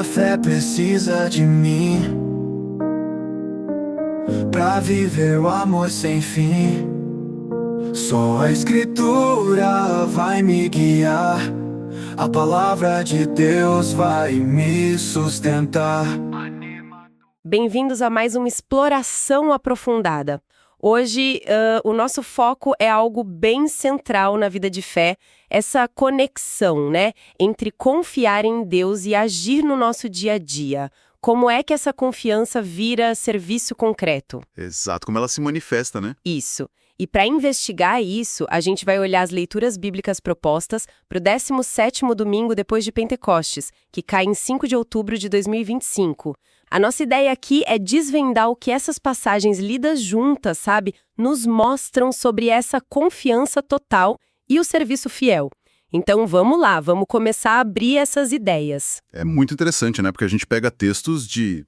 Minha fé precisa de mim pra viver o amor sem fim. Só a Escritura vai me guiar, a palavra de Deus vai me sustentar. Bem-vindos a mais uma exploração aprofundada. Hoje, o nosso foco é algo bem central na vida de fé, essa conexão, né, entre confiar em Deus e agir no nosso dia a dia. Como é que essa confiança vira serviço concreto? Exato, como ela se manifesta, né? Isso. E para investigar isso, a gente vai olhar as leituras bíblicas propostas para o 17º domingo depois de Pentecostes, que cai em 5 de outubro de 2025. A nossa ideia aqui é desvendar o que essas passagens lidas juntas, sabe, nos mostram sobre essa confiança total e o serviço fiel. Então vamos lá, vamos começar a abrir essas ideias. É muito interessante, né? Porque a gente pega textos de,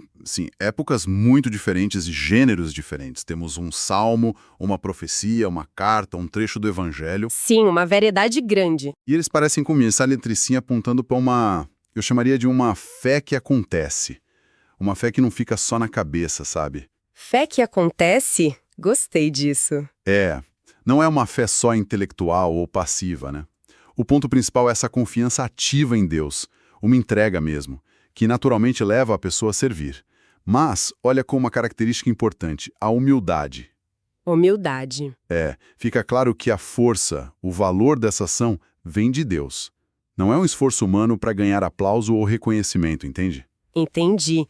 épocas muito diferentes e gêneros diferentes. Temos um salmo, uma profecia, uma carta, um trecho do evangelho. Sim, uma variedade grande. E eles parecem começar entre si apontando para eu chamaria de uma fé que acontece. Uma fé que não fica só na cabeça, sabe? Fé que acontece? Gostei disso. Não é uma fé só intelectual ou passiva, né? O ponto principal é essa confiança ativa em Deus, uma entrega mesmo, que naturalmente leva a pessoa a servir. Mas, olha com uma característica importante, a humildade. Humildade. Fica claro que a força, o valor dessa ação vem de Deus. Não é um esforço humano para ganhar aplauso ou reconhecimento, entende? Entendi.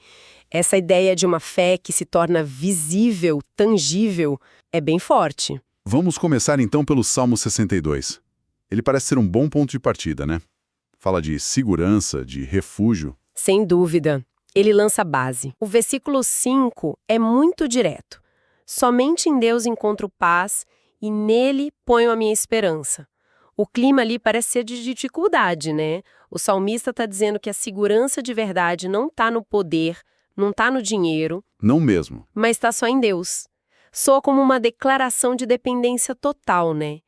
Essa ideia de uma fé que se torna visível, tangível, é bem forte. Vamos começar então pelo Salmo 62. Ele parece ser um bom ponto de partida, né? Fala de segurança, de refúgio. Sem dúvida. Ele lança a base. O versículo 5 é muito direto. Somente em Deus encontro paz e nele ponho a minha esperança. O clima ali parece ser de dificuldade, né? O salmista está dizendo que a segurança de verdade não está no poder, não está no dinheiro. Não mesmo. Mas está só em Deus. Soa como uma declaração de dependência total, né?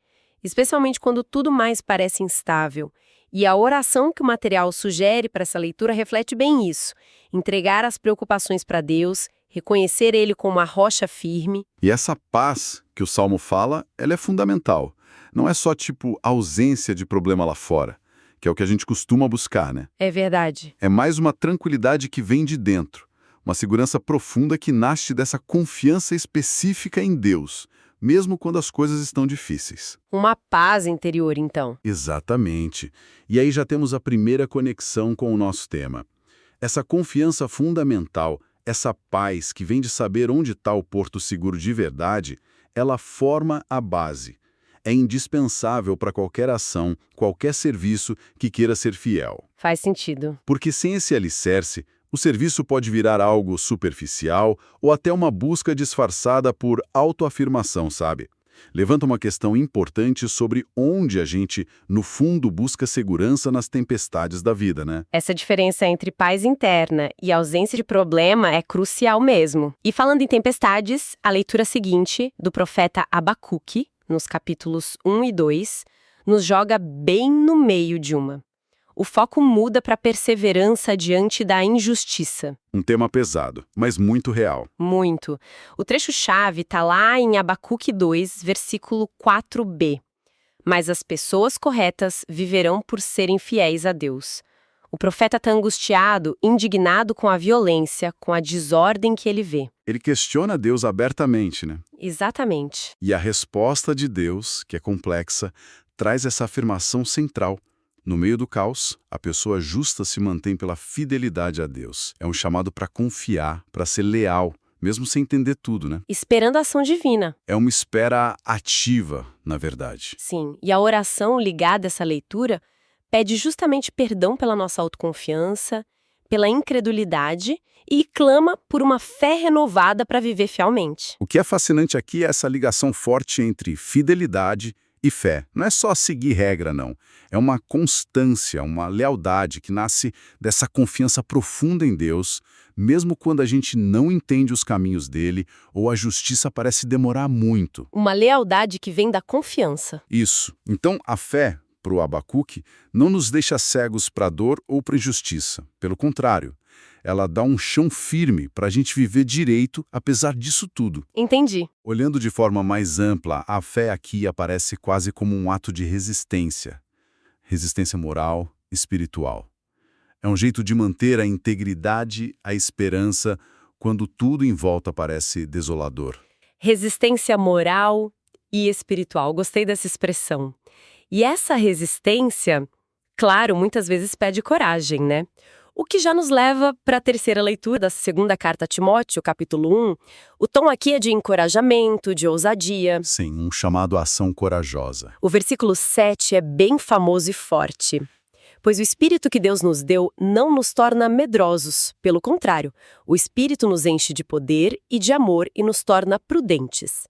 Especialmente quando tudo mais parece instável. E a oração que o material sugere para essa leitura reflete bem isso. Entregar as preocupações para Deus, reconhecer Ele como a rocha firme. E essa paz que o Salmo fala, ela é fundamental. Não é só ausência de problema lá fora, que é o que a gente costuma buscar, né? É verdade. É mais uma tranquilidade que vem de dentro. Uma segurança profunda que nasce dessa confiança específica em Deus, mesmo quando as coisas estão difíceis. Uma paz interior, então. Exatamente. E aí já temos a primeira conexão com o nosso tema. Essa confiança fundamental, essa paz que vem de saber onde está o porto seguro de verdade, ela forma a base. É indispensável para qualquer ação, qualquer serviço que queira ser fiel. Faz sentido. Porque sem esse alicerce, o serviço pode virar algo superficial ou até uma busca disfarçada por autoafirmação, sabe? Levanta uma questão importante sobre onde a gente, no fundo, busca segurança nas tempestades da vida, né? Essa diferença entre paz interna e ausência de problema é crucial mesmo. E falando em tempestades, a leitura seguinte, do profeta Abacuque, nos capítulos 1 e 2, nos joga bem no meio de uma. O foco muda para a perseverança diante da injustiça. Um tema pesado, mas muito real. Muito. O trecho-chave está lá em Abacuque 2, versículo 4b. Mas as pessoas corretas viverão por serem fiéis a Deus. O profeta está angustiado, indignado com a violência, com a desordem que ele vê. Ele questiona Deus abertamente, né? Exatamente. E a resposta de Deus, que é complexa, traz essa afirmação central. No meio do caos, a pessoa justa se mantém pela fidelidade a Deus. É um chamado para confiar, para ser leal, mesmo sem entender tudo, né? Esperando a ação divina. É uma espera ativa, na verdade. Sim, e a oração ligada a essa leitura pede justamente perdão pela nossa autoconfiança, pela incredulidade e clama por uma fé renovada para viver fielmente. O que é fascinante aqui é essa ligação forte entre fidelidade e fé. Não é só seguir regra, não. É uma constância, uma lealdade que nasce dessa confiança profunda em Deus, mesmo quando a gente não entende os caminhos dele ou a justiça parece demorar muito. Uma lealdade que vem da confiança. Isso. Então, a fé, para o Abacuque, não nos deixa cegos para a dor ou para a injustiça. Pelo contrário, Ela dá um chão firme para a gente viver direito, apesar disso tudo. Entendi. Olhando de forma mais ampla, a fé aqui aparece quase como um ato de resistência. Resistência moral, espiritual. É um jeito de manter a integridade, a esperança, quando tudo em volta parece desolador. Resistência moral e espiritual. Gostei dessa expressão. E essa resistência, claro, muitas vezes pede coragem, né? O que já nos leva para a terceira leitura da segunda carta a Timóteo, capítulo 1. O tom aqui é de encorajamento, de ousadia. Sim, um chamado à ação corajosa. O versículo 7 é bem famoso e forte. Pois o Espírito que Deus nos deu não nos torna medrosos. Pelo contrário, o Espírito nos enche de poder e de amor e nos torna prudentes.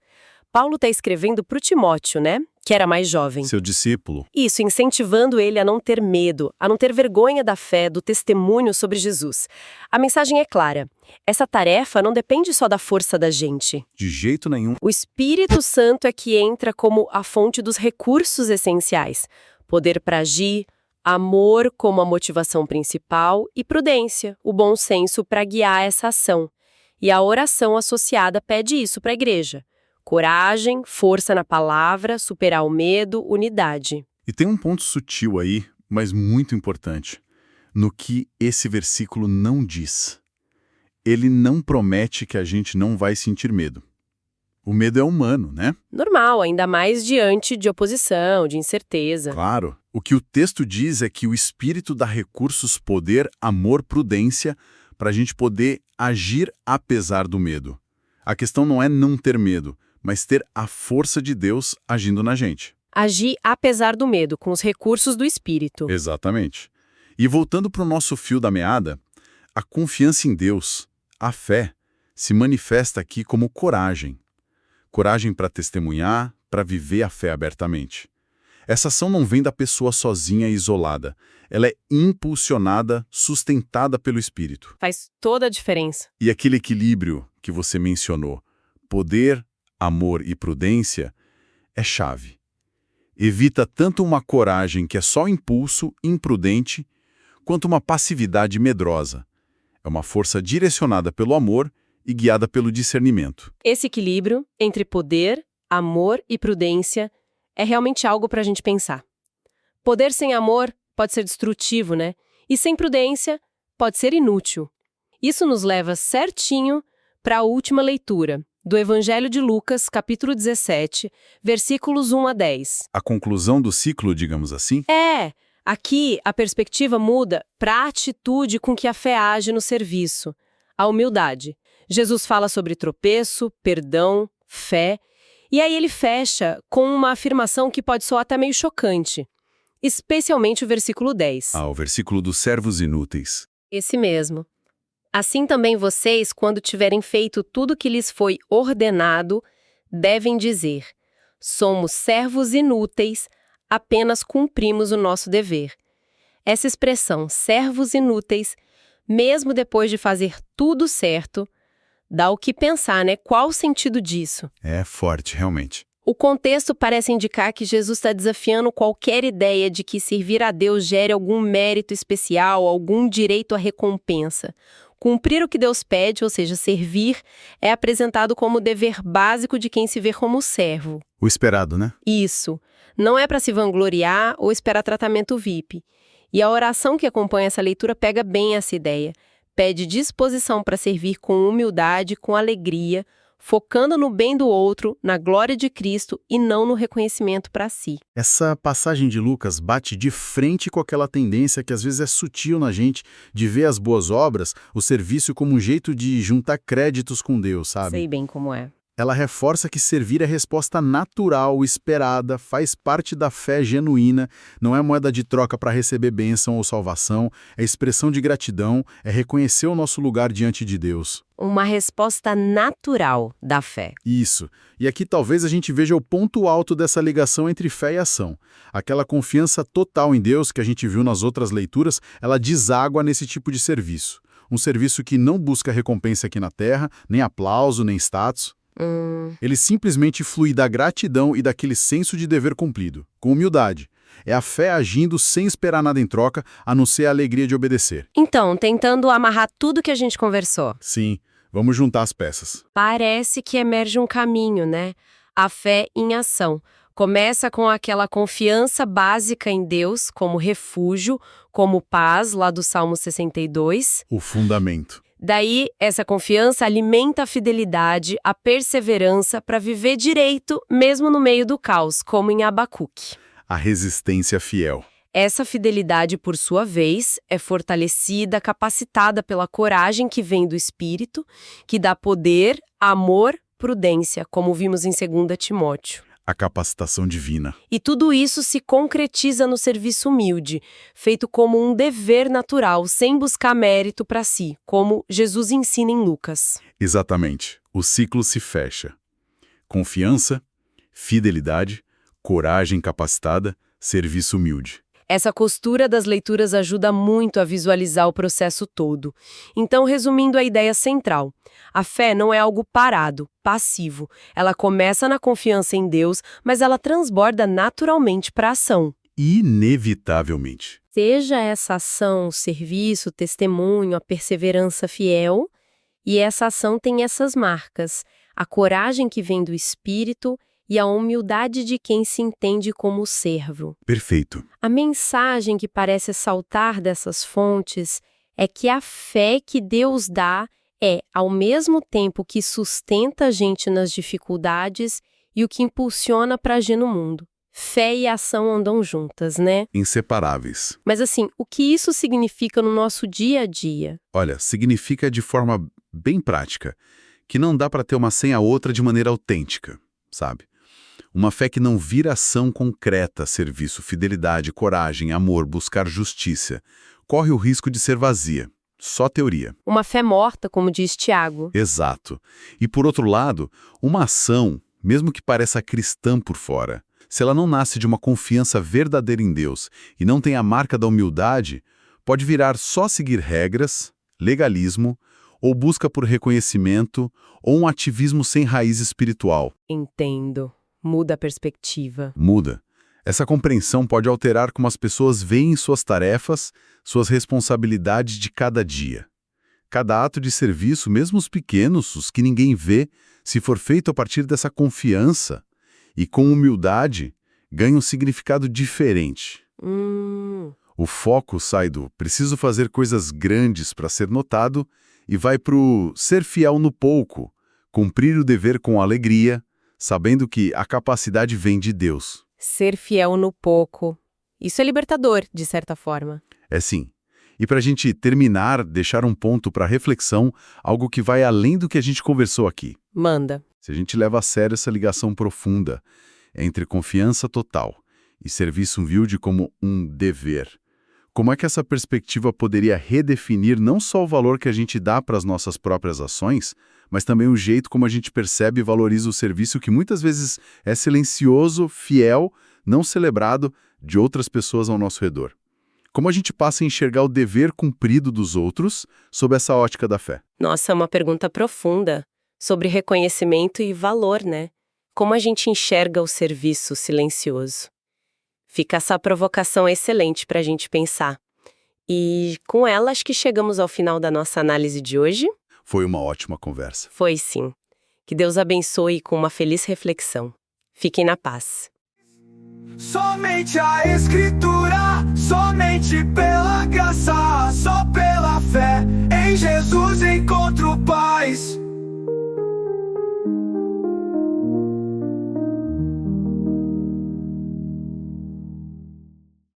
Paulo está escrevendo para o Timóteo, né? Que era mais jovem. Seu discípulo. Isso, incentivando ele a não ter medo, a não ter vergonha da fé, do testemunho sobre Jesus. A mensagem é clara. Essa tarefa não depende só da força da gente. De jeito nenhum. O Espírito Santo é que entra como a fonte dos recursos essenciais. Poder para agir, amor como a motivação principal e prudência, o bom senso para guiar essa ação. E a oração associada pede isso para a igreja. Coragem, força na palavra, superar o medo, unidade. E tem um ponto sutil aí, mas muito importante, no que esse versículo não diz. Ele não promete que a gente não vai sentir medo. O medo é humano, né? Normal, ainda mais diante de oposição, de incerteza. Claro. O que o texto diz é que o Espírito dá recursos, poder, amor, prudência, para a gente poder agir apesar do medo. A questão não é não ter medo, mas ter a força de Deus agindo na gente. Agir apesar do medo, com os recursos do Espírito. Exatamente. E voltando para o nosso fio da meada, a confiança em Deus, a fé, se manifesta aqui como coragem. Coragem para testemunhar, para viver a fé abertamente. Essa ação não vem da pessoa sozinha e isolada. Ela é impulsionada, sustentada pelo Espírito. Faz toda a diferença. E aquele equilíbrio que você mencionou, poder, amor e prudência, é chave. Evita tanto uma coragem que é só impulso, imprudente, quanto uma passividade medrosa. É uma força direcionada pelo amor e guiada pelo discernimento. Esse equilíbrio entre poder, amor e prudência é realmente algo para a gente pensar. Poder sem amor pode ser destrutivo, né? E sem prudência pode ser inútil. Isso nos leva certinho para a última leitura, do Evangelho de Lucas, capítulo 17, versículos 1 a 10. A conclusão do ciclo, digamos assim? Aqui a perspectiva muda para a atitude com que a fé age no serviço, a humildade. Jesus fala sobre tropeço, perdão, fé, e aí ele fecha com uma afirmação que pode soar até meio chocante, especialmente o versículo 10. O versículo dos servos inúteis. Esse mesmo. Assim também vocês, quando tiverem feito tudo que lhes foi ordenado, devem dizer: somos servos inúteis, apenas cumprimos o nosso dever. Essa expressão, servos inúteis, mesmo depois de fazer tudo certo, dá o que pensar, né? Qual o sentido disso? É forte, realmente. O contexto parece indicar que Jesus está desafiando qualquer ideia de que servir a Deus gere algum mérito especial, algum direito à recompensa. Cumprir o que Deus pede, ou seja, servir, é apresentado como o dever básico de quem se vê como servo. O esperado, né? Isso. Não é para se vangloriar ou esperar tratamento VIP. E a oração que acompanha essa leitura pega bem essa ideia. Pede disposição para servir com humildade, com alegria, focando no bem do outro, na glória de Cristo e não no reconhecimento para si. Essa passagem de Lucas bate de frente com aquela tendência que às vezes é sutil na gente de ver as boas obras, o serviço como um jeito de juntar créditos com Deus, sabe? Sei bem como é. Ela reforça que servir é resposta natural, esperada, faz parte da fé genuína, não é moeda de troca para receber bênção ou salvação, é expressão de gratidão, é reconhecer o nosso lugar diante de Deus. Uma resposta natural da fé. Isso. E aqui talvez a gente veja o ponto alto dessa ligação entre fé e ação. Aquela confiança total em Deus que a gente viu nas outras leituras, ela deságua nesse tipo de serviço. Um serviço que não busca recompensa aqui na terra, nem aplauso, nem status. Ele simplesmente flui da gratidão e daquele senso de dever cumprido, com humildade, É a fé agindo sem esperar nada em troca, a não ser a alegria de obedecer. Então, tentando amarrar tudo que a gente conversou. Sim, vamos juntar as peças. Parece que emerge um caminho, né? A fé em ação. Começa com aquela confiança básica em Deus, como refúgio, como paz, lá do Salmo 62. O fundamento. Daí, essa confiança alimenta a fidelidade, a perseverança para viver direito, mesmo no meio do caos, como em Abacuque. A resistência fiel. Essa fidelidade, por sua vez, é fortalecida, capacitada pela coragem que vem do Espírito, que dá poder, amor, prudência, como vimos em 2 Timóteo. A capacitação divina. E tudo isso se concretiza no serviço humilde, feito como um dever natural, sem buscar mérito para si, como Jesus ensina em Lucas. Exatamente. O ciclo se fecha. Confiança, fidelidade, coragem capacitada, serviço humilde. Essa costura das leituras ajuda muito a visualizar o processo todo. Então, resumindo a ideia central, a fé não é algo parado, passivo. Ela começa na confiança em Deus, mas ela transborda naturalmente para a ação. Inevitavelmente. Seja essa ação, o serviço, o testemunho, a perseverança fiel, e essa ação tem essas marcas, a coragem que vem do Espírito e a humildade de quem se entende como servo. Perfeito. A mensagem que parece saltar dessas fontes é que a fé que Deus dá é, ao mesmo tempo que sustenta a gente nas dificuldades e o que impulsiona para agir no mundo. Fé e ação andam juntas, né? Inseparáveis. Mas assim, o que isso significa no nosso dia a dia? Olha, significa de forma bem prática que não dá para ter uma sem a outra de maneira autêntica, sabe? Uma fé que não vira ação concreta, serviço, fidelidade, coragem, amor, buscar justiça, corre o risco de ser vazia. Só teoria. Uma fé morta, como diz Tiago. Exato. E por outro lado, uma ação, mesmo que pareça cristã por fora, se ela não nasce de uma confiança verdadeira em Deus e não tem a marca da humildade, pode virar só seguir regras, legalismo, ou busca por reconhecimento, ou um ativismo sem raiz espiritual. Entendo. Muda a perspectiva. Muda. Essa compreensão pode alterar como as pessoas veem suas tarefas, suas responsabilidades de cada dia. Cada ato de serviço, mesmo os pequenos, os que ninguém vê, se for feito a partir dessa confiança e com humildade, ganha um significado diferente. O foco sai do preciso fazer coisas grandes para ser notado e vai para o ser fiel no pouco, cumprir o dever com alegria, sabendo que a capacidade vem de Deus. Ser fiel no pouco. Isso é libertador, de certa forma. É sim. E para a gente terminar, deixar um ponto para reflexão, algo que vai além do que a gente conversou aqui. Manda. Se a gente leva a sério essa ligação profunda entre confiança total e serviço humilde como um dever, como é que essa perspectiva poderia redefinir não só o valor que a gente dá para as nossas próprias ações, mas também o jeito como a gente percebe e valoriza o serviço que muitas vezes é silencioso, fiel, não celebrado de outras pessoas ao nosso redor? Como a gente passa a enxergar o dever cumprido dos outros sob essa ótica da fé? Nossa, é uma pergunta profunda sobre reconhecimento e valor, né? Como a gente enxerga o serviço silencioso? Fica essa provocação excelente para a gente pensar. E com ela, acho que chegamos ao final da nossa análise de hoje. Foi uma ótima conversa. Foi sim. Que Deus abençoe com uma feliz reflexão. Fiquem na paz. Somente a Escritura, somente pela graça, só pela fé em Jesus.